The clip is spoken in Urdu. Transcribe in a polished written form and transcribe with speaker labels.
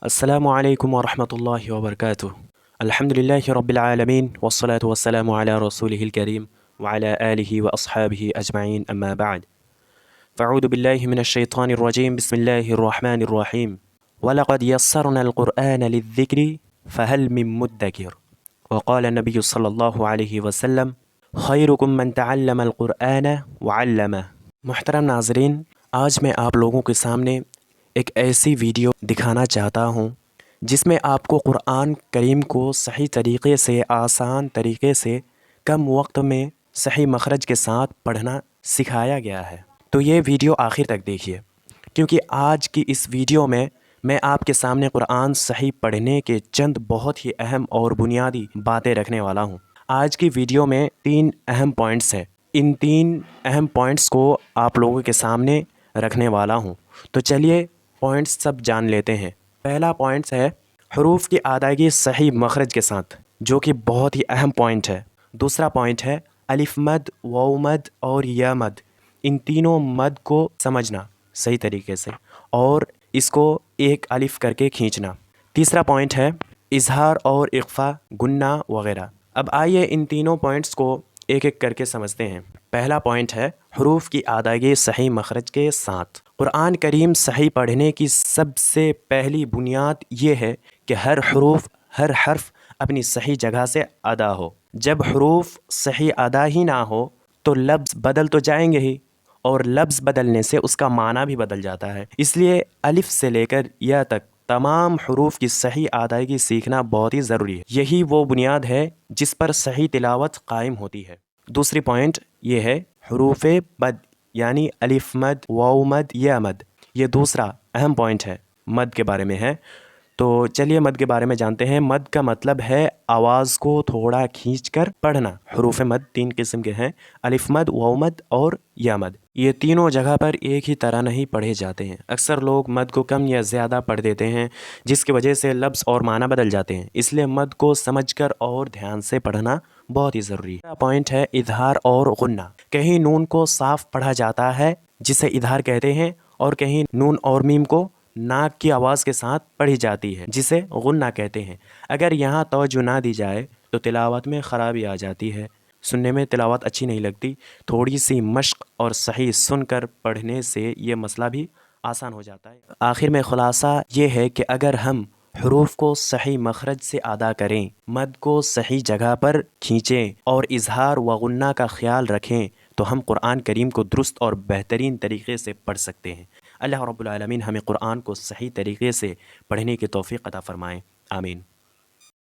Speaker 1: السلام علیکم ورحمۃ اللہ وبرکاتہ۔ الحمد للہ رب العالمین والصلاة والسلام علی رسولہ الکریم وعلی آلہ واصحابہ اجمعین اما بعد فاعوذ باللہ من الشیطان الرجیم بسم اللہ الرحمن الرحیم وَلَقَدْ يَسَّرْنَا الْقُرْآنَ لِلذِّكْرِ فَهَلْ مِن مُدَّكِرٍ وقال النبی صلی اللہ علیہ وسلم خیرکم من تعلم القرآن وعلمہ۔ محترم ناظرین، آج میں آپ لوگوں کے سامنے ایک ایسی ویڈیو دکھانا چاہتا ہوں جس میں آپ کو قرآن کریم کو صحیح طریقے سے، آسان طریقے سے، کم وقت میں صحیح مخرج کے ساتھ پڑھنا سکھایا گیا ہے۔ تو یہ ویڈیو آخر تک دیکھیے، کیونکہ آج کی اس ویڈیو میں آپ کے سامنے قرآن صحیح پڑھنے کے چند بہت ہی اہم اور بنیادی باتیں رکھنے والا ہوں۔ آج کی ویڈیو میں 3 اہم پوائنٹس ہیں، ان 3 اہم پوائنٹس کو آپ لوگوں کے سامنے رکھنے والا ہوں۔ تو چلیے پوائنٹس سب جان لیتے ہیں۔ پہلا پوائنٹس ہے حروف کی ادائیگی صحیح مخرج کے ساتھ، جو کہ بہت ہی اہم پوائنٹ ہے۔ دوسرا پوائنٹ ہے الف مد، واو مد اور یا مد، ان تینوں مد کو سمجھنا صحیح طریقے سے اور اس کو ایک الف کر کے کھینچنا۔ تیسرا پوائنٹ ہے اظہار اور اخفا، گنہ وغیرہ۔ اب آئیے ان تینوں پوائنٹس کو ایک ایک کر کے سمجھتے ہیں۔ پہلا پوائنٹ ہے حروف کی ادائیگی صحیح مخرج کے ساتھ۔ قرآن کریم صحیح پڑھنے کی سب سے پہلی بنیاد یہ ہے کہ ہر حرف اپنی صحیح جگہ سے ادا ہو۔ جب حروف صحیح ادا ہی نہ ہو تو لفظ بدل تو جائیں گے ہی، اور لفظ بدلنے سے اس کا معنی بھی بدل جاتا ہے۔ اس لیے الف سے لے کر یا تک تمام حروف کی صحیح ادائیگی سیکھنا بہت ہی ضروری ہے۔ یہی وہ بنیاد ہے جس پر صحیح تلاوت قائم ہوتی ہے۔ دوسری پوائنٹ یہ ہے حروف مد، یعنی الف مد، واو مد، یا مد۔ یہ دوسرا اہم پوائنٹ ہے، مد کے بارے میں ہے۔ تو چلیے مد کے بارے میں جانتے ہیں۔ مد کا مطلب ہے آواز کو تھوڑا کھینچ کر پڑھنا۔ حروف مد 3 قسم کے ہیں، الف مد، واو مد اور یا مد۔ یہ تینوں جگہ پر ایک ہی طرح نہیں پڑھے جاتے ہیں۔ اکثر لوگ مد کو کم یا زیادہ پڑھ دیتے ہیں، جس کی وجہ سے لفظ اور معنی بدل جاتے ہیں۔ اس لیے مد کو سمجھ کر اور دھیان سے پڑھنا بہت ہی ضروری ہے۔ پوائنٹ ہے اظہار اور غنہ۔ کہیں نون کو صاف پڑھا جاتا ہے جسے اظہار کہتے ہیں، اور کہیں نون اور میم کو ناک کی آواز کے ساتھ پڑھی جاتی ہے جسے غنہ کہتے ہیں۔ اگر یہاں توجہ نہ دی جائے تو تلاوت میں خرابی آ جاتی ہے، سننے میں تلاوت اچھی نہیں لگتی۔ تھوڑی سی مشق اور صحیح سن کر پڑھنے سے یہ مسئلہ بھی آسان ہو جاتا ہے۔ آخر میں خلاصہ یہ ہے کہ اگر ہم حروف کو صحیح مخرج سے ادا کریں، مد کو صحیح جگہ پر کھینچیں اور اظہار و غنہ کا خیال رکھیں تو ہم قرآن کریم کو درست اور بہترین طریقے سے پڑھ سکتے ہیں۔ اللہ رب العالمین ہمیں قرآن کو صحیح طریقے سے پڑھنے کی توفیق عطا فرمائیں، آمین۔